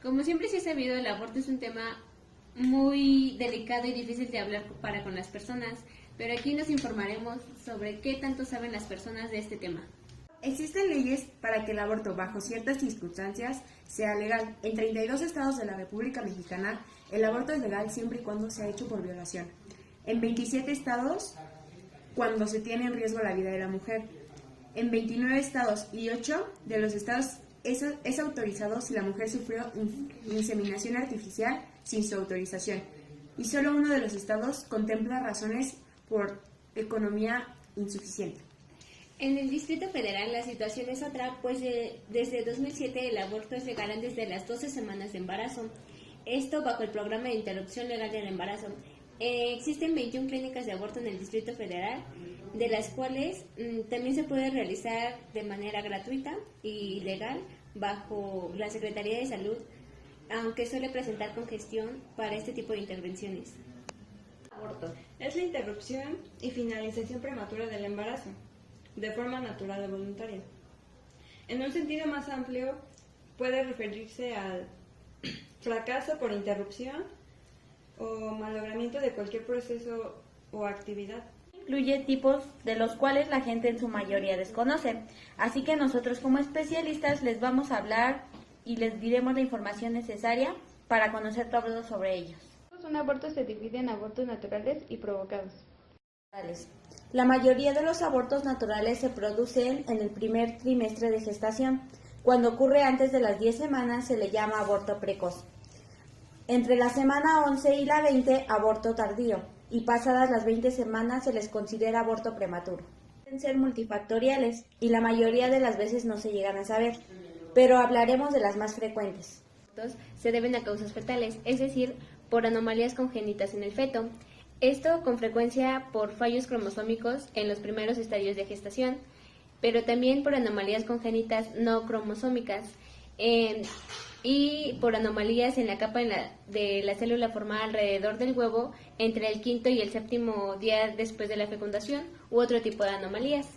Como siempre se ha sabido, el aborto es un tema muy delicado y difícil de hablar para con las personas, pero aquí nos informaremos sobre qué tanto saben las personas de este tema. Existen leyes para que el aborto bajo ciertas circunstancias sea legal. En 32 estados de la República Mexicana, el aborto es legal siempre y cuando sea hecho por violación. En 27 estados, cuando se tiene en riesgo la vida de la mujer. En 29 estados y 8 de los estados es autorizado si la mujer sufrió inseminación artificial sin su autorización. Y solo uno de los estados contempla razones por economía insuficiente. En el Distrito Federal la situación es otra, pues desde 2007 el aborto es legal antes de las 12 semanas de embarazo. Esto bajo el programa de interrupción legal del embarazo. Existen 21 clínicas de aborto en el Distrito Federal, de las cuales también se puede realizar de manera gratuita y legal bajo la Secretaría de Salud, aunque suele presentar congestión para este tipo de intervenciones. Aborto es la interrupción y finalización prematura del embarazo, de forma natural o voluntaria. En un sentido más amplio, puede referirse al fracaso por interrupción o malogramiento de cualquier proceso o actividad. Incluye tipos de los cuales la gente en su mayoría desconoce, así que nosotros como especialistas les vamos a hablar y les diremos la información necesaria para conocer todo sobre ellos. Un aborto se divide en abortos naturales y provocados. La mayoría de los abortos naturales se producen en el primer trimestre de gestación. Cuando ocurre antes de las 10 semanas se le llama aborto precoz. Entre la semana 11 y la 20, aborto tardío, y pasadas las 20 semanas se les considera aborto prematuro. Pueden ser multifactoriales y la mayoría de las veces no se llegan a saber, pero hablaremos de las más frecuentes. Se deben a causas fetales, es decir, por anomalías congénitas en el feto. Esto con frecuencia por fallos cromosómicos en los primeros estadios de gestación, pero también por anomalías congénitas no cromosómicas y por anomalías en la capa de la célula formada alrededor del huevo entre el quinto y el séptimo día después de la fecundación u otro tipo de anomalías.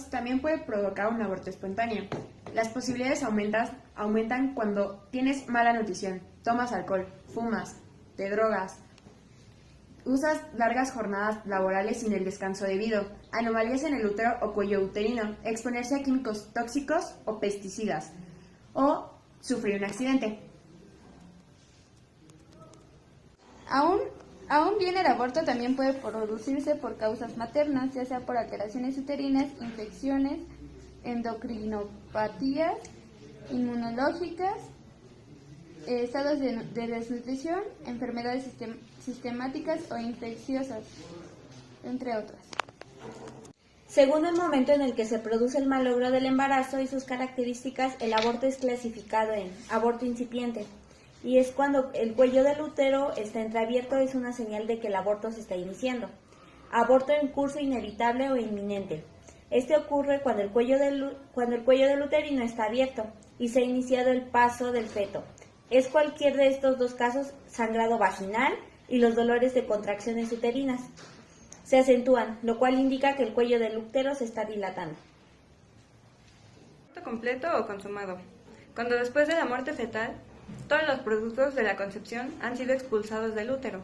También puede provocar un aborto espontáneo. Las posibilidades aumentan cuando tienes mala nutrición, tomas alcohol, fumas, te drogas, usas largas jornadas laborales sin el descanso debido, anomalías en el útero o cuello uterino, exponerse a químicos tóxicos o pesticidas, o sufrir un accidente. Aún bien, el aborto también puede producirse por causas maternas, ya sea por alteraciones uterinas, infecciones, endocrinopatías, inmunológicas, estados de desnutrición, enfermedades sistemáticas o infecciosas, entre otras. Según el momento en el que se produce el malogro del embarazo y sus características, el aborto es clasificado en aborto incipiente, y es cuando el cuello del útero está entreabierto, es una señal de que el aborto se está iniciando. Aborto en curso inevitable o inminente. Este ocurre cuando el cuello del uterino está abierto y se ha iniciado el paso del feto. Es cualquier de estos dos casos, sangrado vaginal y los dolores de contracciones uterinas. Se acentúan, lo cual indica que el cuello del útero se está dilatando. Aborto completo o consumado. Cuando después de la muerte fetal, todos los productos de la concepción han sido expulsados del útero.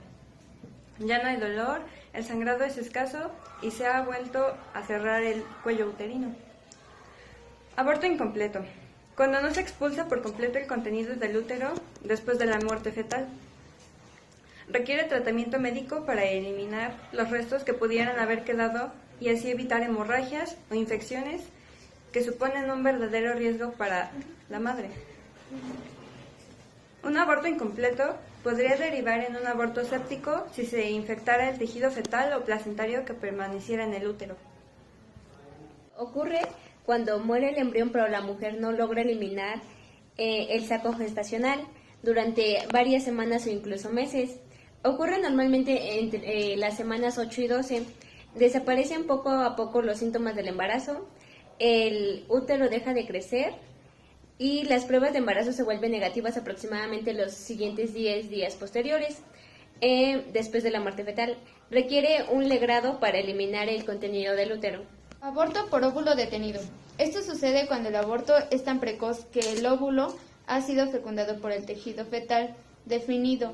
Ya no hay dolor, el sangrado es escaso y se ha vuelto a cerrar el cuello uterino. Aborto incompleto. Cuando no se expulsa por completo el contenido del útero después de la muerte fetal. Requiere tratamiento médico para eliminar los restos que pudieran haber quedado y así evitar hemorragias o infecciones que suponen un verdadero riesgo para la madre. Un aborto incompleto podría derivar en un aborto séptico si se infectara el tejido fetal o placentario que permaneciera en el útero. Ocurre cuando muere el embrión pero la mujer no logra eliminar el saco gestacional durante varias semanas o incluso meses. Ocurre normalmente entre las semanas 8 y 12. Desaparecen poco a poco los síntomas del embarazo, el útero deja de crecer y las pruebas de embarazo se vuelven negativas aproximadamente los siguientes 10 días posteriores. Después de la muerte fetal, requiere un legrado para eliminar el contenido del útero. Aborto por óvulo detenido. Esto sucede cuando el aborto es tan precoz que el óvulo ha sido fecundado por el tejido fetal definido.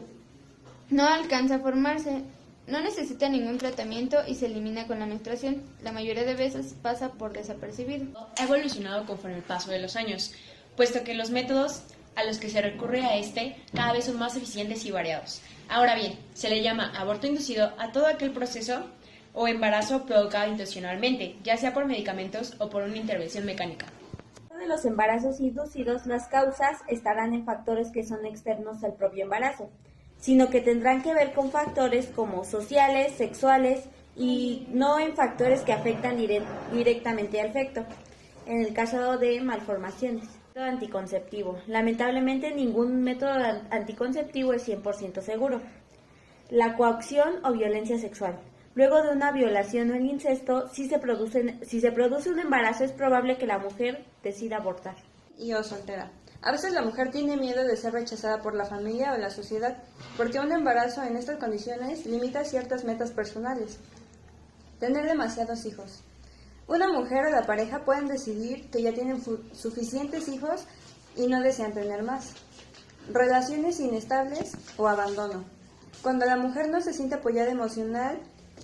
No alcanza a formarse, no necesita ningún tratamiento y se elimina con la menstruación. La mayoría de veces pasa por desapercibido. Ha evolucionado conforme el paso de los años, puesto que los métodos a los que se recurre a este cada vez son más eficientes y variados. Ahora bien, se le llama aborto inducido a todo aquel proceso o embarazo provocado intencionalmente, ya sea por medicamentos o por una intervención mecánica. De los embarazos inducidos, las causas estarán en factores que son externos al propio embarazo, sino que tendrán que ver con factores como sociales, sexuales y no en factores que afectan directamente al feto. En el caso de malformaciones. Método anticonceptivo. Lamentablemente ningún método anticonceptivo es 100% seguro. La coacción o violencia sexual. Luego de una violación o el incesto, si se produce un embarazo, es probable que la mujer decida abortar. Y o soltera. A veces la mujer tiene miedo de ser rechazada por la familia o la sociedad, porque un embarazo en estas condiciones limita ciertas metas personales. Tener demasiados hijos. Una mujer o la pareja pueden decidir que ya tienen suficientes hijos y no desean tener más. Relaciones inestables o abandono. Cuando la mujer no se siente apoyada emocional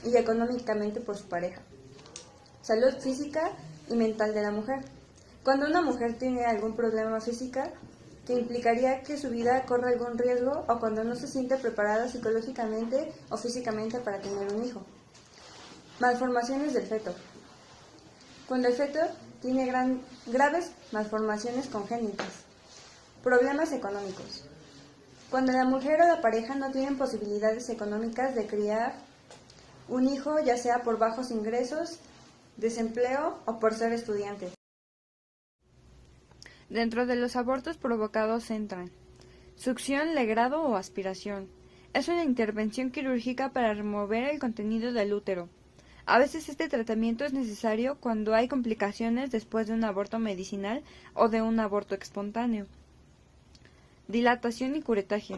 y económicamente por su pareja. Salud física y mental de la mujer. Cuando una mujer tiene algún problema físico que implicaría que su vida corra algún riesgo o cuando no se siente preparada psicológicamente o físicamente para tener un hijo. Malformaciones del feto. Cuando el feto tiene graves malformaciones congénitas. Problemas económicos. Cuando la mujer o la pareja no tienen posibilidades económicas de criar un hijo, ya sea por bajos ingresos, desempleo o por ser estudiantes. Dentro de los abortos provocados entran succión, legrado o aspiración. Es una intervención quirúrgica para remover el contenido del útero. A veces este tratamiento es necesario cuando hay complicaciones después de un aborto medicinal o de un aborto espontáneo. Dilatación y curetaje.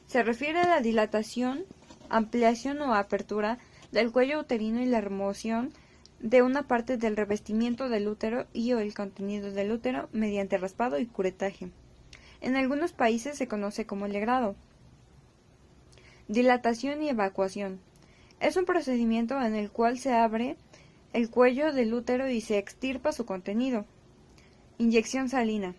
Se refiere a la dilatación, ampliación o apertura del cuello uterino y la remoción de una parte del revestimiento del útero y o el contenido del útero mediante raspado y curetaje. En algunos países se conoce como legrado. Dilatación y evacuación. Es un procedimiento en el cual se abre el cuello del útero y se extirpa su contenido. Inyección salina.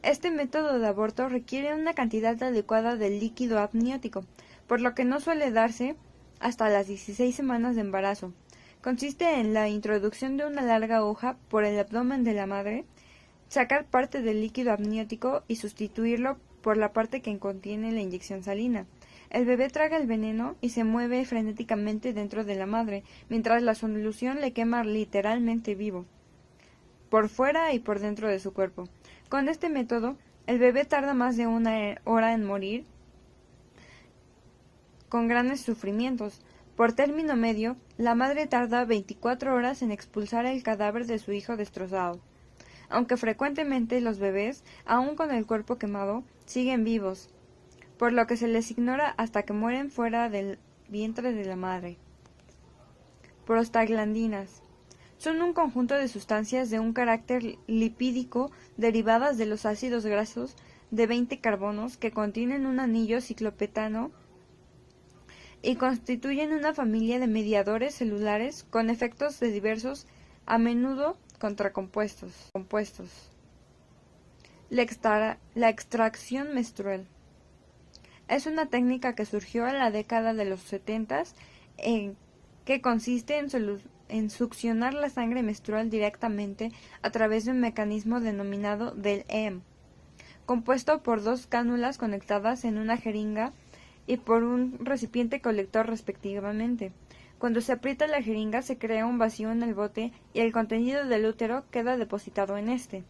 Este método de aborto requiere una cantidad adecuada de líquido amniótico, por lo que no suele darse hasta las 16 semanas de embarazo. Consiste en la introducción de una larga hoja por el abdomen de la madre, sacar parte del líquido amniótico y sustituirlo por la parte que contiene la inyección salina. El bebé traga el veneno y se mueve frenéticamente dentro de la madre, mientras la solución le quema literalmente vivo, por fuera y por dentro de su cuerpo. Con este método, el bebé tarda más de 1 hora en morir, con grandes sufrimientos. Por término medio, la madre tarda 24 horas en expulsar el cadáver de su hijo destrozado. Aunque frecuentemente los bebés, aun con el cuerpo quemado, siguen vivos, por lo que se les ignora hasta que mueren fuera del vientre de la madre. Prostaglandinas. Son un conjunto de sustancias de un carácter lipídico derivadas de los ácidos grasos de 20 carbonos que contienen un anillo ciclopentano y constituyen una familia de mediadores celulares con efectos de diversos, a menudo contracompuestos. La extracción menstrual. Es una técnica que surgió en la década de los 70 que consiste en succionar la sangre menstrual directamente a través de un mecanismo denominado del EM, compuesto por 2 cánulas conectadas en una jeringa y por un recipiente colector respectivamente. Cuando se aprieta la jeringa se crea un vacío en el bote y el contenido del útero queda depositado en este.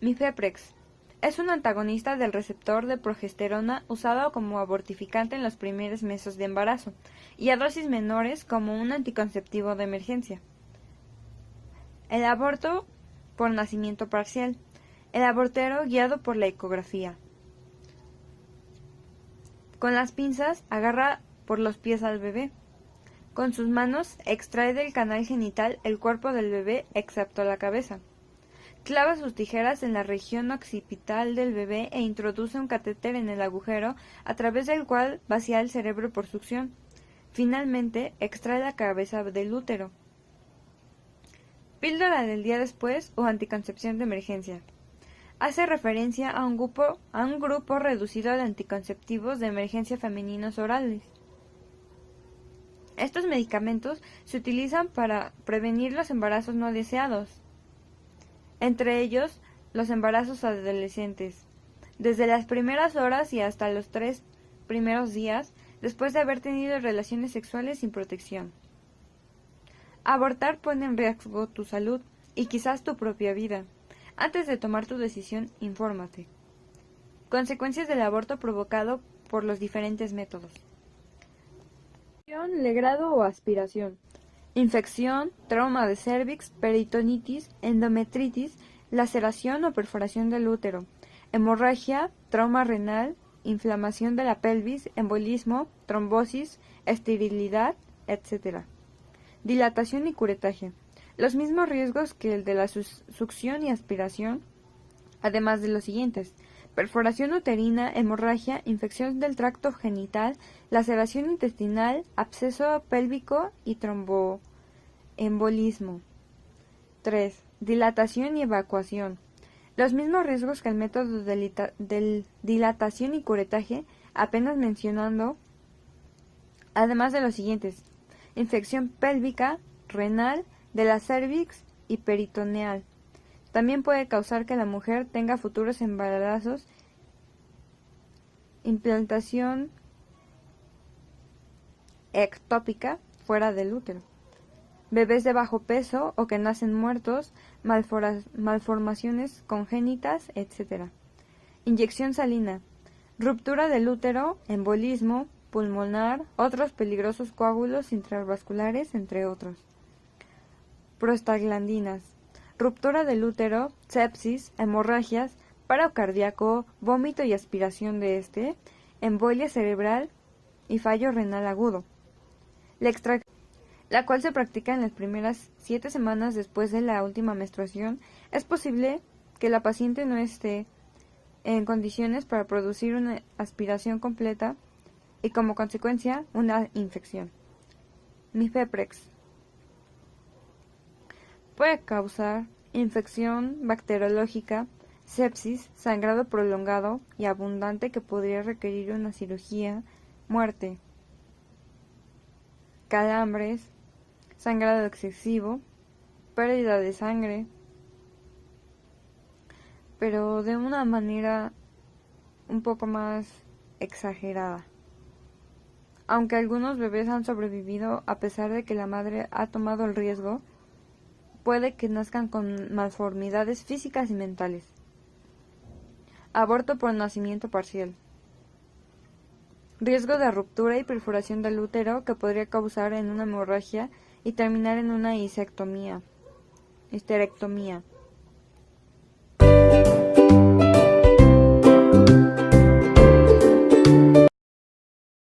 Mifeprex. Es un antagonista del receptor de progesterona usado como abortificante en los primeros meses de embarazo y a dosis menores como un anticonceptivo de emergencia. El aborto por nacimiento parcial. El abortero guiado por la ecografía. Con las pinzas agarra por los pies al bebé. Con sus manos extrae del canal genital el cuerpo del bebé excepto la cabeza. Clava sus tijeras en la región occipital del bebé e introduce un catéter en el agujero a través del cual vacía el cerebro por succión. Finalmente, extrae la cabeza del útero. Píldora del día después o anticoncepción de emergencia. Hace referencia a un grupo reducido de anticonceptivos de emergencia femeninos orales. Estos medicamentos se utilizan para prevenir los embarazos no deseados, entre ellos los embarazos adolescentes, desde las primeras horas y hasta los 3 primeros días después de haber tenido relaciones sexuales sin protección. Abortar pone en riesgo tu salud y quizás tu propia vida. Antes de tomar tu decisión, infórmate. Consecuencias del aborto provocado por los diferentes métodos. Legrado o aspiración. Infección, trauma de cérvix, peritonitis, endometritis, laceración o perforación del útero, hemorragia, trauma renal, inflamación de la pelvis, embolismo, trombosis, esterilidad, etc. Dilatación y curetaje. Los mismos riesgos que el de la succión y aspiración, además de los siguientes: perforación uterina, hemorragia, infección del tracto genital, laceración intestinal, absceso pélvico y tromboembolismo. 3. Dilatación y evacuación. Los mismos riesgos que el método de dilatación y curetaje apenas mencionando, además de los siguientes: infección pélvica, renal, de la cérvix y peritoneal. También puede causar que la mujer tenga futuros embarazos, implantación ectópica fuera del útero, bebés de bajo peso o que nacen muertos, malformaciones congénitas, etc. Inyección salina, ruptura del útero, embolismo pulmonar, otros peligrosos coágulos intravasculares, entre otros. Prostaglandinas, ruptura del útero, sepsis, hemorragias, paro cardíaco, vómito y aspiración de este, embolia cerebral y fallo renal agudo. La cual se practica en las primeras 7 semanas después de la última menstruación. Es posible que la paciente no esté en condiciones para producir una aspiración completa y como consecuencia una infección. Mifeprex puede causar infección bacteriológica, sepsis, sangrado prolongado y abundante que podría requerir una cirugía, muerte, calambres, sangrado excesivo, pérdida de sangre, pero de una manera un poco más exagerada. Aunque algunos bebés han sobrevivido a pesar de que la madre ha tomado el riesgo, puede que nazcan con malformidades físicas y mentales. Aborto por nacimiento parcial. Riesgo de ruptura y perforación del útero que podría causar en una hemorragia y terminar en una histerectomía.